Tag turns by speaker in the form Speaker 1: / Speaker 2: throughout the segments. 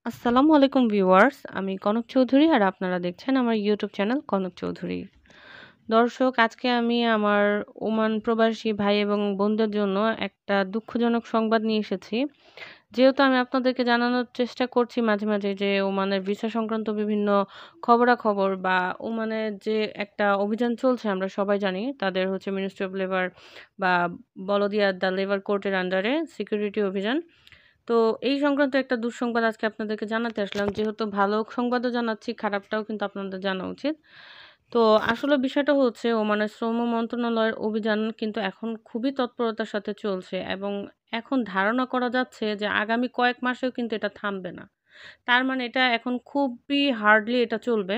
Speaker 1: আসসালামু আলাইকুম ভিউয়ার্স। আমি কনক চৌধুরী আর আপনারা দেখছেন আমার ইউটিউব চ্যানেল কনক চৌধুরী। দর্শক, আজকে আমি আমার ওমান প্রবাসী ভাই এবং বোনদের জন্য একটা দুঃখজনক সংবাদ নিয়ে এসেছি। যেহেতু আমি আপনাদেরকে জানানোর চেষ্টা করছি মাঝে, মাঝে যে ওমানের ভিসা সংক্রান্ত বিভিন্ন খবরাখবর বা ওমানের যে একটা অভিযান চলছে আমরা সবাই জানি। তাদের হচ্ছে মিনিস্ট্রি অফ লেবার বা বলদিয়া দ্য লেবার কোর্টের আন্ডারে সিকিউরিটি অভিযান। তো এই সংক্রান্ত একটা দুঃসংবাদ আজকে আপনাদেরকে জানাতে আসলাম। যেহেতু ভালো সংবাদও জানাচ্ছি, খারাপটাও কিন্তু আপনাদের জানা উচিত। তো আসলে বিষয়টা হচ্ছে ওমানের শ্রম মন্ত্রণালয়ের অভিযান কিন্তু এখন খুবই তৎপরতার সাথে চলছে এবং এখন ধারণা করা যাচ্ছে যে আগামী কয়েক মাসেও কিন্তু এটা থামবে না। তার মানে এটা এখন খুবই হার্ডলি এটা চলবে।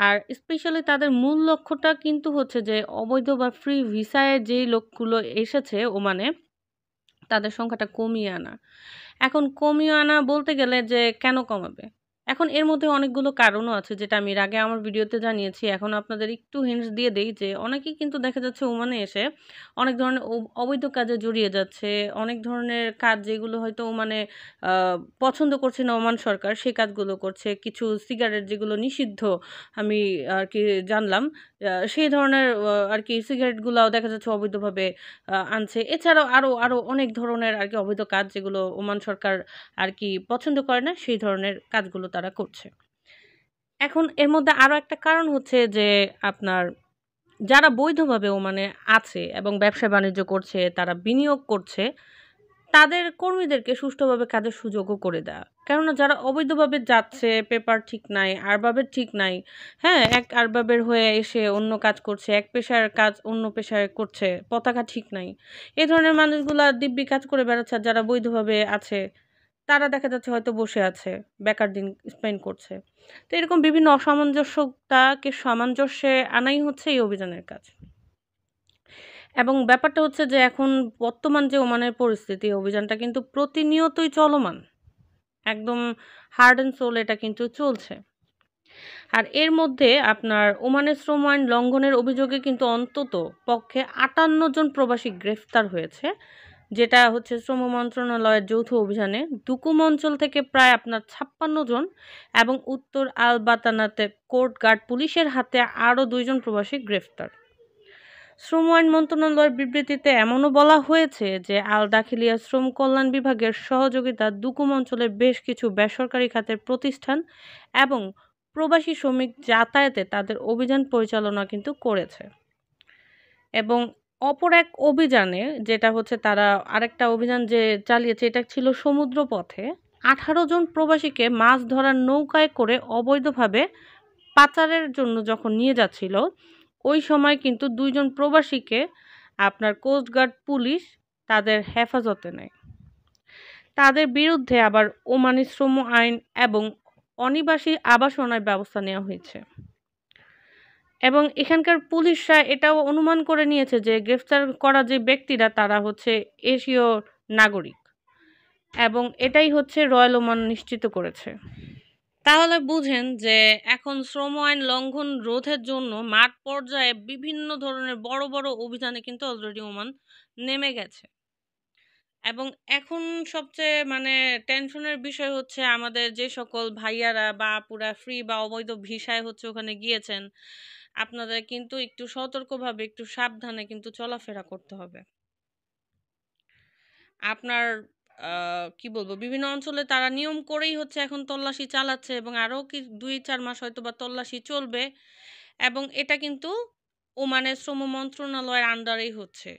Speaker 1: আর স্পেশালি তাদের মূল লক্ষ্যটা কিন্তু হচ্ছে যে অবৈধ বা ফ্রি ভিসায় যেই লোকগুলো এসেছে ওমানে তাদের সংখ্যাটা কমিয়ে আনা। এখন কমিয়ে আনা বলতে গেলে যে কেন কমাবে? এখন এর মধ্যে অনেকগুলো কারণও আছে যেটা আমি এর আগে আমার ভিডিওতে জানিয়েছি। এখন আপনাদের একটু হিন্টস দিয়ে দেই যে অনেকেই কিন্তু দেখা যাচ্ছে ওমানে এসে অনেক ধরনের অবৈধ কাজে জড়িয়ে যাচ্ছে। অনেক ধরনের কাজ যেগুলো হয়তো ওমানে আ পছন্দ করছে না ওমান সরকার, সেই কাজগুলো করছে। কিছু সিগারেট যেগুলো নিষিদ্ধ আমি আরকি জানলাম। সেই ধরনের আরকি সিগারেটগুলাও দেখা যাচ্ছে অবৈধভাবে আনছে। এছাড়াও আরো অনেক ধরনের আরকি অবৈধ কাজ যেগুলো ওমান সরকার আরকি পছন্দ করে না, সেই ধরনের কাজগুলো তারা করছে। এখন এর মধ্যে আরো একটা কারণ হচ্ছে যে আপনার যারা বৈধভাবে ওমানে আছে এবং ব্যবসা-বাণিজ্য করছে, তারা বিনিয়োগ করছে, তাদের কর্মীদেরকে সুষ্ঠুভাবে কাজের সুযোগও করে দেওয়া। কেননা যারা অবৈধভাবে যাচ্ছে, পেপার ঠিক নাই, আরবাবের ঠিক নাই, হ্যাঁ? এক আরবাবের হয়ে এসে অন্য কাজ করছে, এক পেশার কাজ অন্য পেশায় করছে, পতাকা ঠিক নাই। এ ধরনের মানুষগুলা দিব্যি কাজ করে বেড়াচ্ছে আর যারা বৈধভাবে আছে, তারা দেখা যাচ্ছে হয়তো বসে আছে, বেকার দিন স্পেন্ড করছে। তো এরকম বিভিন্ন অসামঞ্জস্যতাকে সামঞ্জস্যে আনাই হচ্ছে এই অভিযানের কাজ। এবং ব্যাপারটা হচ্ছে যে এখন বর্তমান যে ওমানের পরিস্থিতি, অভিযানটা কিন্তু প্রতিনিয়তই চলমান। একদম হার্ড অ্যান্ড সোল এটা কিন্তু চলছে। আর এর মধ্যে আপনার ওমানের শ্রম আইন লঙ্ঘনের অভিযোগে কিন্তু অন্তত পক্ষে ৫৮ জন প্রবাসী গ্রেফতার হয়েছে। যেটা হচ্ছে শ্রম মন্ত্রণালয়ের যৌথ অভিযানে দুকুম অঞ্চল থেকে প্রায় আপনার ৫৬ জন এবং উত্তর আল বাতানাতে কোস্ট গার্ড পুলিশের হাতে আরও ২ জন প্রবাসী গ্রেফতার। শ্রম আইন মন্ত্রণালয়ের বিবৃতিতে এমনও বলা হয়েছে যে আল দাখিলিয়া শ্রম কল্যাণ বিভাগের সহযোগিতা দুকুম অঞ্চলের বেশ কিছু বেসরকারি খাতের প্রতিষ্ঠান এবং প্রবাসী শ্রমিক যাতায়াতে তাদের অভিযান পরিচালনা কিন্তু করেছে। এবং অপর এক অভিযানে যেটা হচ্ছে তারা আরেকটা অভিযান যে চালিয়েছে এটা ছিল সমুদ্র পথে ১৮ জন প্রবাসীকে মাছ ধরার নৌকায় করে অবৈধভাবে পাচারের জন্য যখন নিয়ে যাচ্ছিল ওই সময় কিন্তু ২ জন প্রবাসীকে আপনার কোস্ট গার্ড পুলিশ তাদের হেফাজতে নেয়। তাদের বিরুদ্ধে আবার ওমানি শ্রম আইন এবং অনিবাসী আবাসনের ব্যবস্থা নেওয়া হয়েছে। এবং এখানকার পুলিশরা এটাও অনুমান করে নিয়েছে যে গ্রেফতার করা যে ব্যক্তিরা তারা হচ্ছে এশীয় নাগরিক এবং এটাই হচ্ছে রয়্যাল ওমান নিশ্চিত করেছে। তাহলে বুঝেন যে এখন শ্রম আইন লঙ্ঘন রোধের জন্য মাঠ পর্যায়ে বিভিন্ন ধরনের বড় বড় অভিযানে কিন্তু অলরেডি ওমান নেমে গেছে। এবং এখন সবচেয়ে মানে টেনশনের বিষয় হচ্ছে আমাদের যে সকল ভাইয়ারা বা আপুরা ফ্রি বা অবৈধ ভিসায় হচ্ছে ওখানে গিয়েছেন, আপনাদের কিন্তু একটু সতর্কভাবে একটু সাবধানে কিন্তু চলাফেরা করতে হবে। আপনার কি বলবো বিভিন্ন অঞ্চলে তারা নিয়ম করেই হচ্ছে এখন তল্লাশি চালাচ্ছে এবং আরও কি ২-৪ মাস হয়তোবা তল্লাশি চলবে এবং এটা কিন্তু ওমানের শ্রম মন্ত্রণালয়ের আন্ডারেই হচ্ছে।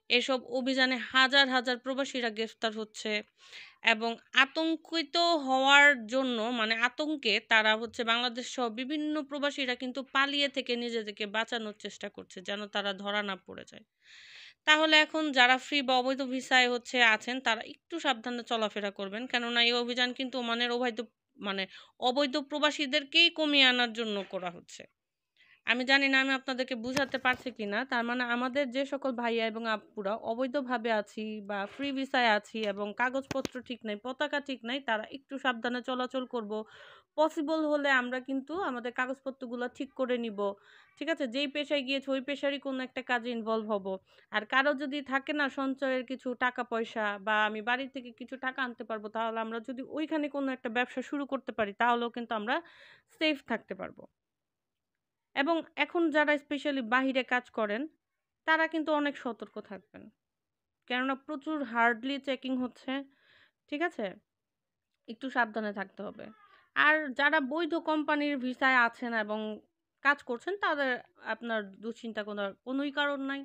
Speaker 1: এসব অভিযানে হাজার হাজার প্রবাসীরা গ্রেফতার হচ্ছে এবং আতঙ্কিত হওয়ার জন্য মানে আতঙ্কে তারা হচ্ছে বাংলাদেশ সহ বিভিন্ন প্রবাসীরা কিন্তু পালিয়ে থেকে নিজেদেরকে বাঁচানোর চেষ্টা করছে যেন তারা ধরা না পড়ে যায়। তাহলে এখন যারা ফ্রি বা অবৈধ ভিসায় হচ্ছে আছেন তারা একটু সাবধানে চলাফেরা করবেন, কেননা এই অভিযান কিন্তু ওমানের অবৈধ মানে অবৈধ প্রবাসীদেরকেই কমিয়ে আনার জন্য করা হচ্ছে। আমি জানি না আমি আপনাদেরকে বুঝাতে পারছি কিনা। তার মানে আমাদের যে সকল ভাইয়া এবং আপুরা অবৈধভাবে আছি বা ফ্রি ভিসায় আছি এবং কাগজপত্র ঠিক নাই, পতাকা ঠিক নাই, তারা একটু সাবধানে চলাচল করব। পসিবল হলে আমরা কিন্তু আমাদের কাগজপত্রগুলো ঠিক করে নিব। ঠিক আছে? যেই পেশায় গিয়েছি ওই পেশারই কোনো একটা কাজে ইনভলভ হব। আর কারো যদি থাকে না সঞ্চয়ের কিছু টাকা-পয়সা বা আমি বাড়ি থেকে কিছু টাকা আনতে পারবো, তাহলে আমরা যদি ওইখানে কোনো একটা ব্যবসা শুরু করতে পারি, তাহলেও কিন্তু আমরা সেফ থাকতে পারবো। এবং এখন যারা স্পেশালি বাহিরে কাজ করেন, তারা কিন্তু অনেক সতর্ক থাকবেন। কেননা প্রচুর হার্ডলি চেকিং হচ্ছে। ঠিক আছে? একটু সাবধানে থাকতে হবে। আর যারা বৈধ কোম্পানির ভিসায় আছেন এবং কাজ করছেন, তাদের আপনার দুশ্চিন্তা করার কোনোই কারণ নাই।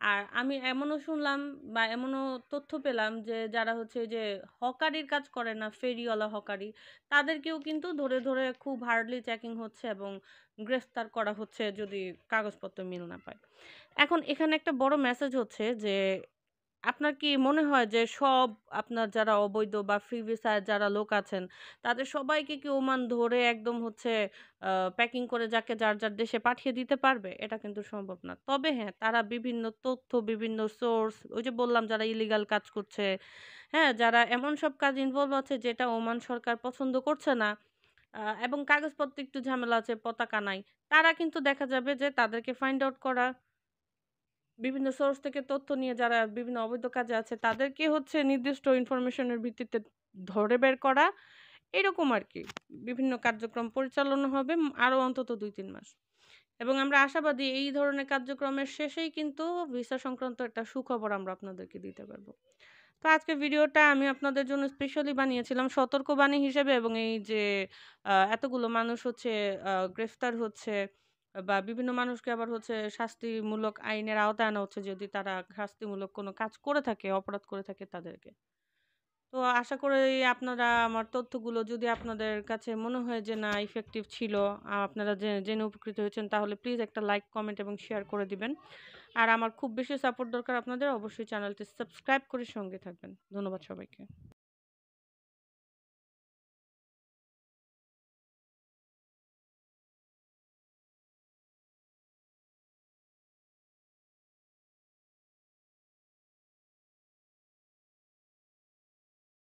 Speaker 1: আর আমি এমনও শুনলাম বা এমনও তথ্য পেলাম যে যারা হচ্ছে যে হকারির কাজ করে না, ফেরিওয়ালা হকারি, তাদেরকেও কিন্তু ধরে, ধরে খুব হার্ডলি চেকিং হচ্ছে এবং গ্রেফতার করা হচ্ছে যদি কাগজপত্র মিল না পায়। এখন এখানে একটা বড় মেসেজ হচ্ছে যে আপনার কি মনে হয় যে সব আপনার যারা অবৈধ বা ফ্রি ভিসায় যারা লোক আছেন, তাদের সবাইকে কি ওমান ধরে একদম হচ্ছে প্যাকিং করে যাকে যার, যার দেশে পাঠিয়ে দিতে পারবে? এটা কিন্তু সম্ভব না। তবে হ্যাঁ, তারা বিভিন্ন তথ্য, বিভিন্ন সোর্স ওই যে বললাম যারা ইলিগাল কাজ করছে, হ্যাঁ? যারা এমন সব কাজ ইনভলভ আছে যেটা ওমান সরকার পছন্দ করছে না এবং কাগজপত্রে একটু ঝামেলা আছে, পতাকা নাই। তারা কিন্তু দেখা যাবে যে তাদেরকে ফাইন্ড আউট করা বিভিন্ন সোর্স থেকে তথ্য নিয়ে যারা বিভিন্ন অবৈধ কাজে আছে তাদেরকে হচ্ছে নির্দিষ্ট ইনফরমেশনের ভিত্তিতে ধরে বের করা এরকম আরকি। বিভিন্ন কার্যক্রম পরিচালনা হবে আরো অন্তত ২-৩ মাস। এবং আমরা আশাবাদী এই ধরনের কার্যক্রমের শেষেই কিন্তু ভিসা সংক্রান্ত একটা সুখবর আমরা আপনাদেরকে দিতে পারবো। তো আজকের ভিডিওটা আমি আপনাদের জন্য স্পেশালি বানিয়েছিলাম সতর্কবাণী হিসেবে এবং এই যে এতগুলো মানুষ হচ্ছে গ্রেফতার হচ্ছে বা বিভিন্ন মানুষকে আবার হচ্ছে শাস্তিমূলক আইনের আওতায় আনা হচ্ছে যদি তারা শাস্তিমূলক কোনো কাজ করে থাকে, অপরাধ করে থাকে তাদেরকে। তো আশা করি আপনারা আমার তথ্যগুলো যদি আপনাদের কাছে মনে হয় যে না ইফেক্টিভ ছিল, আপনারা জেনে উপকৃত হয়েছেন তাহলে প্লিজ একটা লাইক, কমেন্ট এবং শেয়ার করে দিবেন। আর আমার খুব বেশি সাপোর্ট দরকার আপনাদের। অবশ্যই চ্যানেলটি সাবস্ক্রাইব করে সঙ্গে থাকবেন। ধন্যবাদ সবাইকে।